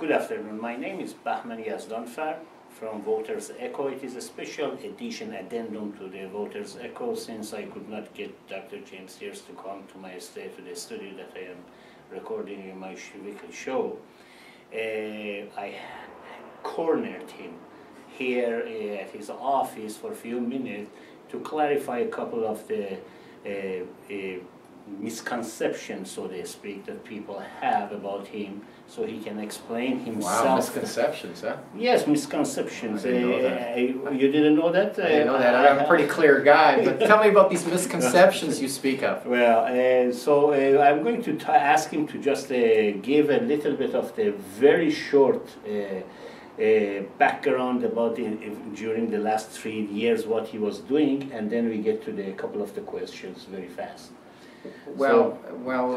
Good afternoon. My name is Bahman Yazdanfar from Voters Echo. It is a special edition addendum to the Voters Echo since I could not get Dr. James Sears to come to my to the studio that I am recording in my weekly show. I cornered him here at his office for a few minutes to clarify a couple of the misconceptions, so to speak, that people have about him, so he can explain himself. Wow, misconceptions, huh? Yes, misconceptions. I didn't know that. You didn't know that? I didn't know that. I'm a pretty clear guy, but tell me about these misconceptions you speak of. Well, I'm going to ask him to just give a little bit of the very short background about during the last 3 years what he was doing, and then we get to the couple of the questions very fast. Well,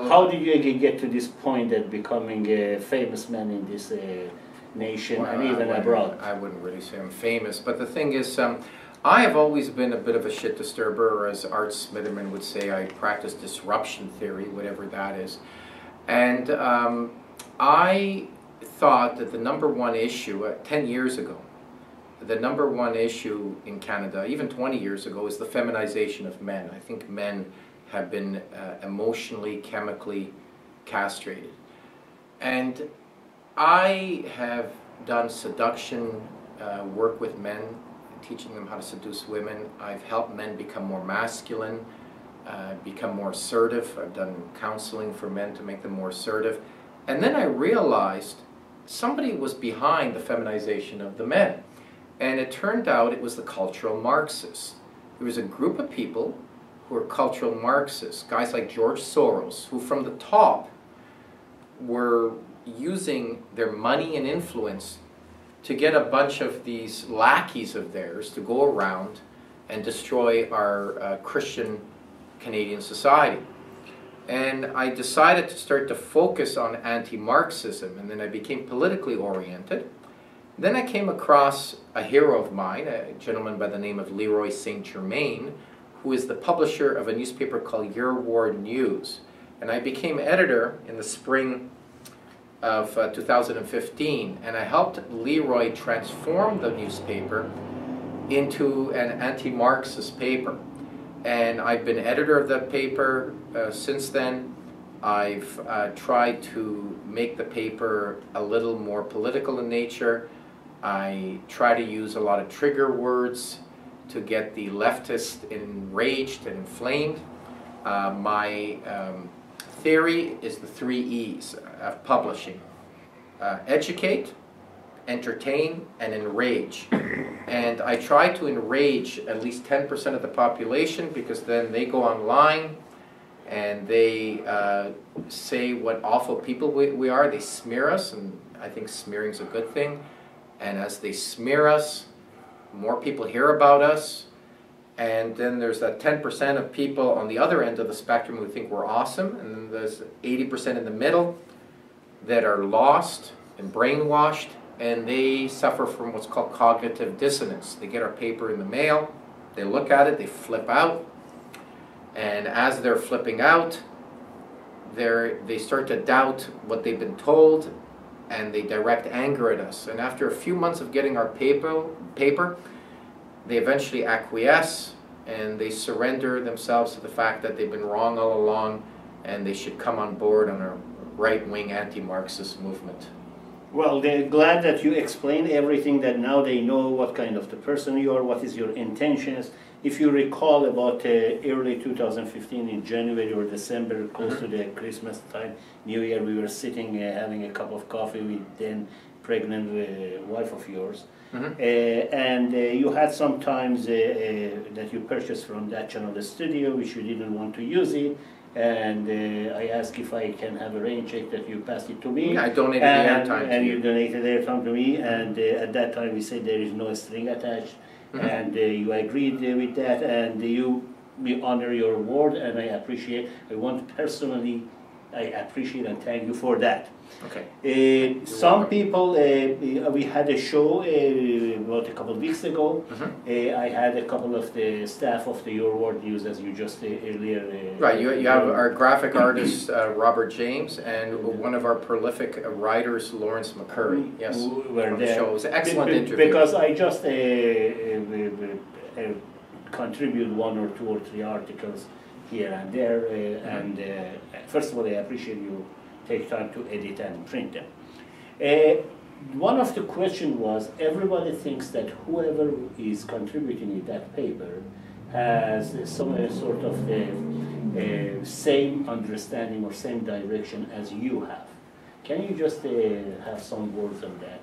how did you get to this point of becoming a famous man in this nation and even abroad? I wouldn't really say I'm famous, but the thing is, I have always been a bit of a shit disturber, or as Art Smitherman would say, I practice disruption theory, whatever that is. And I thought that the #1 issue, 10 years ago, the #1 issue in Canada, even 20 years ago, is the feminization of men. I think men have been emotionally, chemically castrated. And I have done seduction work with men, teaching them how to seduce women. I've helped men become more masculine, become more assertive. I've done counseling for men to make them more assertive. And then I realized somebody was behind the feminization of the men. And it turned out it was the cultural Marxists. There was a group of people who are cultural Marxists, guys like George Soros, who from the top were using their money and influence to get a bunch of these lackeys of theirs to go around and destroy our Christian Canadian society. And I decided to start to focus on anti-Marxism, and then I became politically oriented. Then I came across a hero of mine, a gentleman by the name of Leroy St. Germain, who is the publisher of a newspaper called Your War News. And I became editor in the spring of 2015, and I helped Leroy transform the newspaper into an anti-Marxist paper. And I've been editor of that paper since then. I've tried to make the paper a little more political in nature. I try to use a lot of trigger words to get the leftist enraged and inflamed. My theory is the 3 E's of publishing. Educate, entertain, and enrage. And I try to enrage at least 10% of the population, because then they go online and they say what awful people we are. They smear us, and I think smearing is a good thing. And as they smear us, more people hear about us, and then there's that 10% of people on the other end of the spectrum who think we're awesome, and then there's 80% in the middle that are lost and brainwashed, and they suffer from what's called cognitive dissonance. They get our paper in the mail, they look at it, they flip out, and as they're flipping out, they start to doubt what they've been told, and they direct anger at us. And after a few months of getting our paper, they eventually acquiesce, and they surrender themselves to the fact that they've been wrong all along, and they should come on board on a right-wing anti-Marxist movement. Well, they're glad that you explained everything, that now they know what kind of the person you are, what is your intentions. If you recall, about early 2015 in January or December, close to the Christmas time, New Year, we were sitting having a cup of coffee with then pregnant wife of yours. And you had some times that you purchased from that channel the studio, which you didn't want to use it. And I asked if I can have a rain check that you passed it to me. Yeah, I donated the airtime to you. And you donated the airtime to me, and at that time we said there is no string attached, and you agreed with that, and we honor your word, and I appreciate. I want personally, I appreciate and thank you for that. Okay. Some people, we had a show about a couple of weeks ago. I had a couple of the staff of the Your World News, as you just earlier. Right, you have our graphic artist Robert James and one of our prolific writers, Lawrence McCurry. Yes, were there. Show. It was an excellent interview. Because I just contribute 1 or 2 or 3 articles here and there, and first of all, I appreciate you take time to edit and print them. One of the questions was, everybody thinks that whoever is contributing in that paper has some sort of same understanding or same direction as you have. Can you just have some words on that?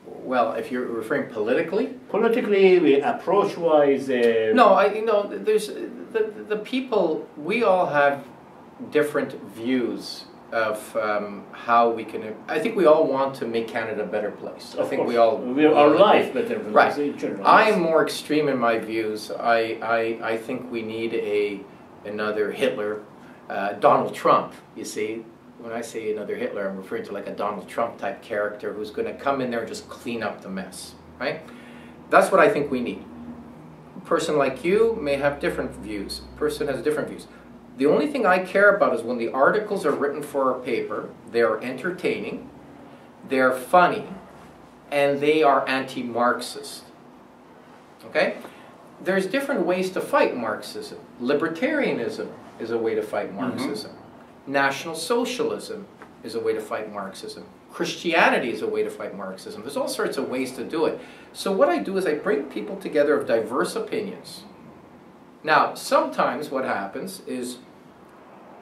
Well, if you're referring politically? Politically, approach-wise... No, there's the people, we all have different views of how we can... I think we all want to make Canada a better place. I think we all... Our life better. Right. I'm more extreme in my views. I think we need another Hitler, Donald Trump, you see. When I say another Hitler, I'm referring to like a Donald Trump type character who's going to come in there and just clean up the mess, right? That's what I think we need. A person like you may have different views. A person has different views. The only thing I care about is when the articles are written for a paper, they are entertaining, they're funny, and they are anti-Marxist. Okay? There's different ways to fight Marxism. Libertarianism is a way to fight Marxism. National Socialism is a way to fight Marxism. Christianity is a way to fight Marxism. There's all sorts of ways to do it. So what I do is I bring people together of diverse opinions. Now, sometimes what happens is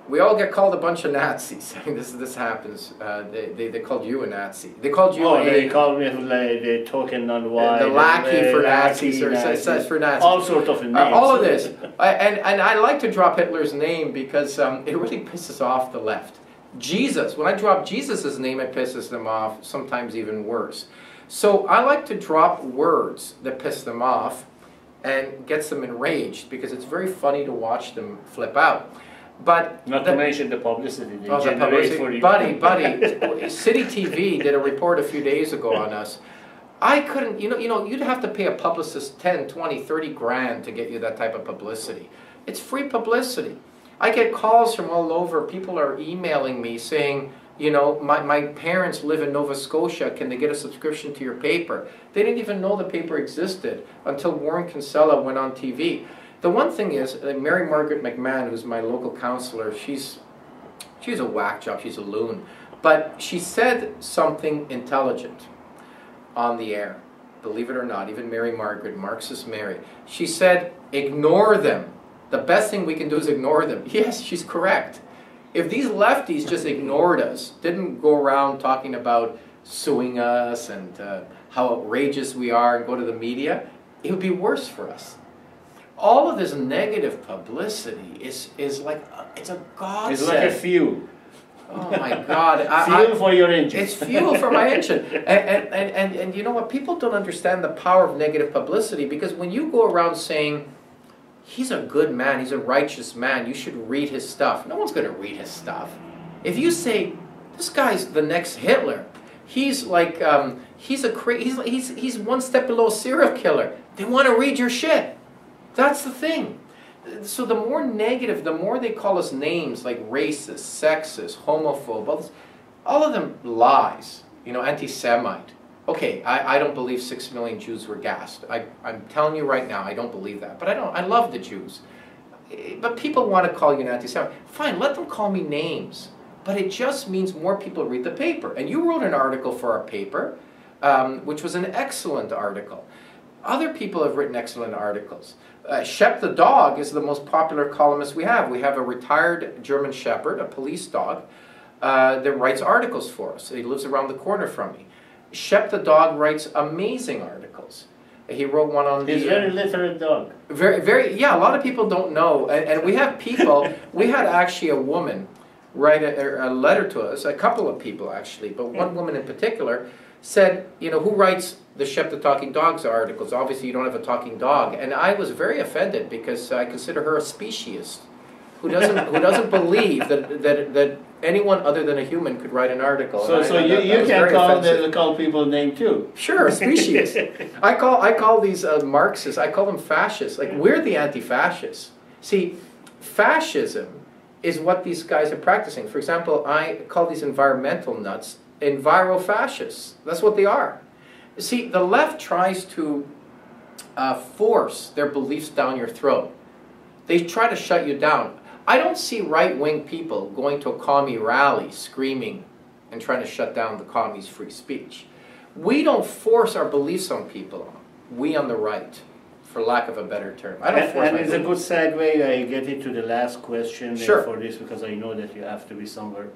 we all get called a bunch of Nazis. I mean, this happens. They called you a Nazi. They called you they called me like the token non-white. The lackey for Nazis, or says for Nazis. All sorts of names. All of this. And I like to drop Hitler's name because it really pisses off the left. Jesus, when I drop Jesus' name, it pisses them off, sometimes even worse. So I like to drop words that piss them off and gets them enraged because it's very funny to watch them flip out. But not to mention the publicity they generate publicity. For you. Buddy, City TV did a report a few days ago on us. I couldn't, you'd have to pay a publicist 10, 20, 30 grand to get you that type of publicity. It's free publicity. I get calls from all over. People are emailing me saying, my parents live in Nova Scotia. Can they get a subscription to your paper? They didn't even know the paper existed until Warren Kinsella went on TV. The one thing is, Mary Margaret McMahon, who's my local councillor, she's a whack job, she's a loon. But she said something intelligent on the air, believe it or not, even Mary Margaret, Marxist Mary. She said, ignore them. The best thing we can do is ignore them. Yes, she's correct. If these lefties just ignored us, didn't go around talking about suing us and how outrageous we are and go to the media, it would be worse for us. All of this negative publicity is like, it's a godsend. It's like a fuel. Oh my God. Fuel for your engine. It's fuel for my engine. And you know what? People don't understand the power of negative publicity because when you go around saying, he's a good man, he's a righteous man, you should read his stuff. No one's going to read his stuff. If you say, this guy's the next Hitler, he's like, he's one step below a serial killer, they want to read your shit. That's the thing. So the more negative, the more they call us names like racist, sexist, homophobe, all of them lies, anti-Semite. Okay, I don't believe 6 million Jews were gassed. I'm telling you right now, I don't believe that. But I love the Jews. But people want to call you an anti-Semite. Fine, let them call me names. But it just means more people read the paper. And you wrote an article for our paper, which was an excellent article. Other people have written excellent articles. Shep the dog is the most popular columnist we have. We have a retired German Shepherd, a police dog, that writes articles for us. He lives around the corner from me. Shep the dog writes amazing articles. He wrote one on He's a very literate dog. Yeah, a lot of people don't know. And we have people, we had actually a woman write a letter to us, a couple of people actually, but one woman in particular said, who writes the Shep the Talking Dogs articles? Obviously you don't have a talking dog. And I was very offended because I consider her a speciesist who doesn't believe that anyone other than a human could write an article. So you can call people name too. Sure, species. I call these Marxists, I call them fascists. Like, we're the anti-fascists. See, fascism is what these guys are practicing. For example, I call these environmental nuts enviro-fascists. That's what they are. See, the left tries to force their beliefs down your throat. They try to shut you down. I don't see right-wing people going to a commie rally screaming and trying to shut down the commies' free speech. We don't force our beliefs on people. We on the right, for lack of a better term. I don't force and it's a good segue. I get into the last question for this, because I know that you have to be somewhere.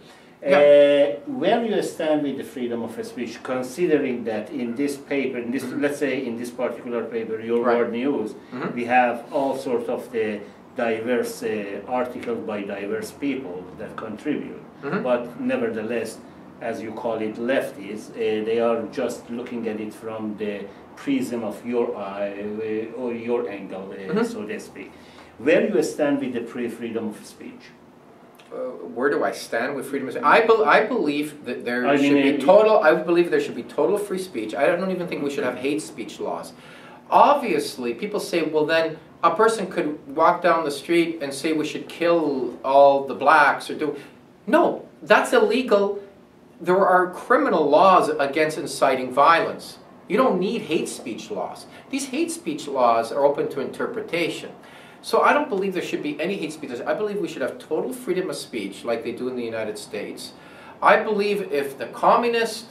Yeah. Where you stand with the freedom of speech, considering that in this paper, in this, let's say in this particular paper, Your World News, we have all sorts of the diverse articles by diverse people that contribute. But nevertheless, as you call it, lefties, they are just looking at it from the prism of your eye or your angle, so to speak. Where you stand with the freedom of speech? Where do I stand with freedom of speech? I believe that there should be total. I believe there should be total free speech. I don't even think we should have hate speech laws. Obviously, people say, well, then a person could walk down the street and say we should kill all the blacks or do. No, that's illegal. There are criminal laws against inciting violence. You don't need hate speech laws. These hate speech laws are open to interpretation. So I don't believe there should be any hate speech. I believe we should have total freedom of speech like they do in the United States. I believe if the communists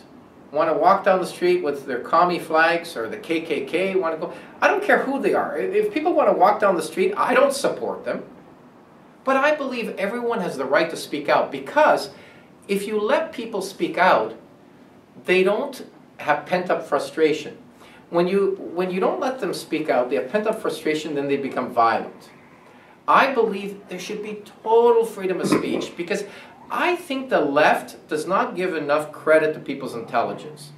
want to walk down the street with their commie flags, or the KKK want to go, I don't care who they are. If people want to walk down the street, I don't support them. But I believe everyone has the right to speak out, because if you let people speak out, they don't have pent-up frustration. When you don't let them speak out, they have pent-up frustration, then they become violent. I believe there should be total freedom of speech, because I think the left does not give enough credit to people's intelligence.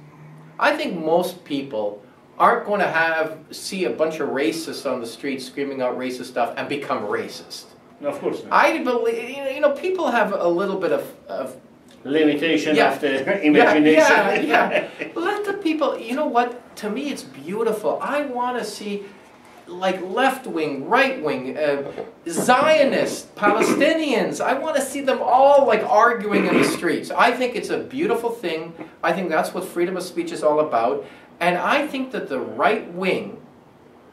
I think most people aren't going to see a bunch of racists on the street screaming out racist stuff and become racist. No, of course not. I believe, people have a little bit of limitation of the imagination. Let the people, you know what, to me it's beautiful. I want to see like left-wing, right-wing, Zionists, Palestinians. I want to see them all like arguing in the streets. I think it's a beautiful thing. I think that's what freedom of speech is all about. And I think that the right wing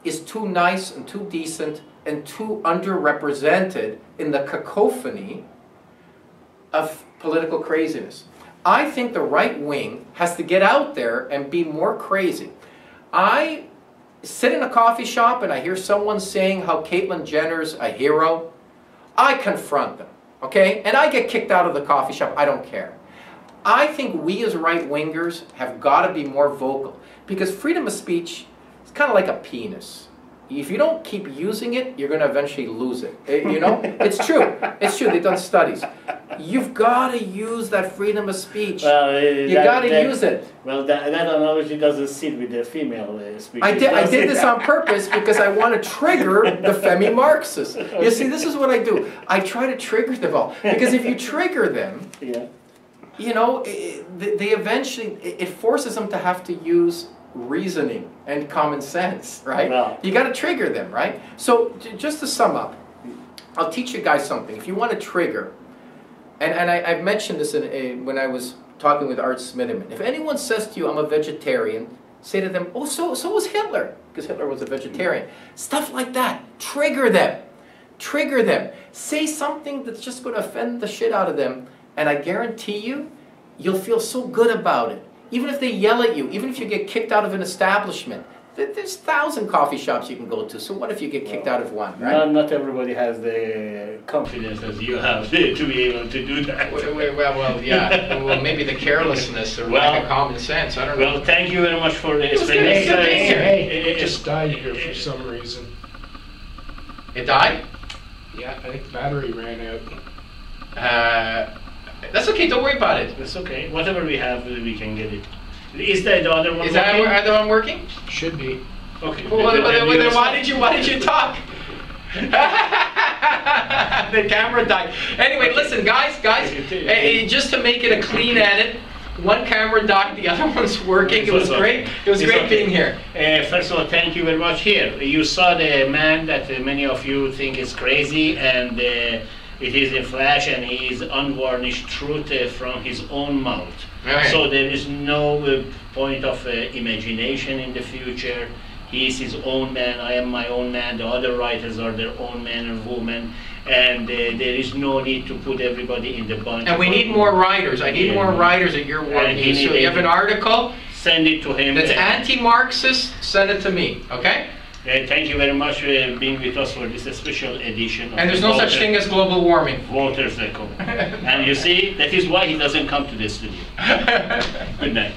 is too nice and too decent and too underrepresented in the cacophony of political craziness. I think the right wing has to get out there and be more crazy. I sit in a coffee shop and I hear someone saying how Caitlyn Jenner's a hero. I confront them, okay? And I get kicked out of the coffee shop. I don't care. I think we as right-wingers have got to be more vocal, because freedom of speech is kind of like a penis. If you don't keep using it, you're going to eventually lose it. You know? It's true. It's true. They've done studies. You've got to use that freedom of speech. Well, you got to use it. Well, that analogy doesn't sit with the female speech. I did this on purpose because I want to trigger the FemiMarxists. You see, this is what I do. I try to trigger them all. Because if you trigger them, you know, they eventually, it forces them to have to use reasoning and common sense, right? Well, you got to trigger them, right? So just to sum up, I'll teach you guys something. If you want to trigger, and I've mentioned this when I was talking with Art Smitterman. If anyone says to you, I'm a vegetarian, say to them, oh, so was Hitler, because Hitler was a vegetarian. Stuff like that. Trigger them. Trigger them. Say something that's just going to offend the shit out of them, and I guarantee you, you'll feel so good about it. Even if they yell at you, even if you get kicked out of an establishment, there's 1,000 coffee shops you can go to, so what if you get kicked out of one, right? Not everybody has the confidence as you have to be able to do that. Well, yeah. Well, maybe the carelessness or lack of common sense, I don't know. Well, thank you very much for the explanation. It just died here for some reason. It died? Yeah, I think the battery ran out. That's okay, don't worry about it. That's okay. Whatever we have, we can get it. Is that the other one working? Is that the other one working? Should be. Okay. Well, then why did you talk? The camera died. Anyway, listen, guys, just to make it a clean edit, one camera died, the other one's working. It was great. It was great being here. First of all, thank you very much. Here, you saw the man that many of you think is crazy, and it is in flash, and he is unvarnished truth from his own mouth. Right. So there is no point of imagination in the future. He is his own man, I am my own man, the other writers are their own man and woman, and there is no need to put everybody in the bunch. And we need more writers. I need more writers at your work. So you have an article, send it to him. That's anti-Marxist, send it to me, okay? Thank you very much for being with us for this special edition. And there's no such thing as global warming. Voters Echo. And you see, that is why he doesn't come to the studio. Good night.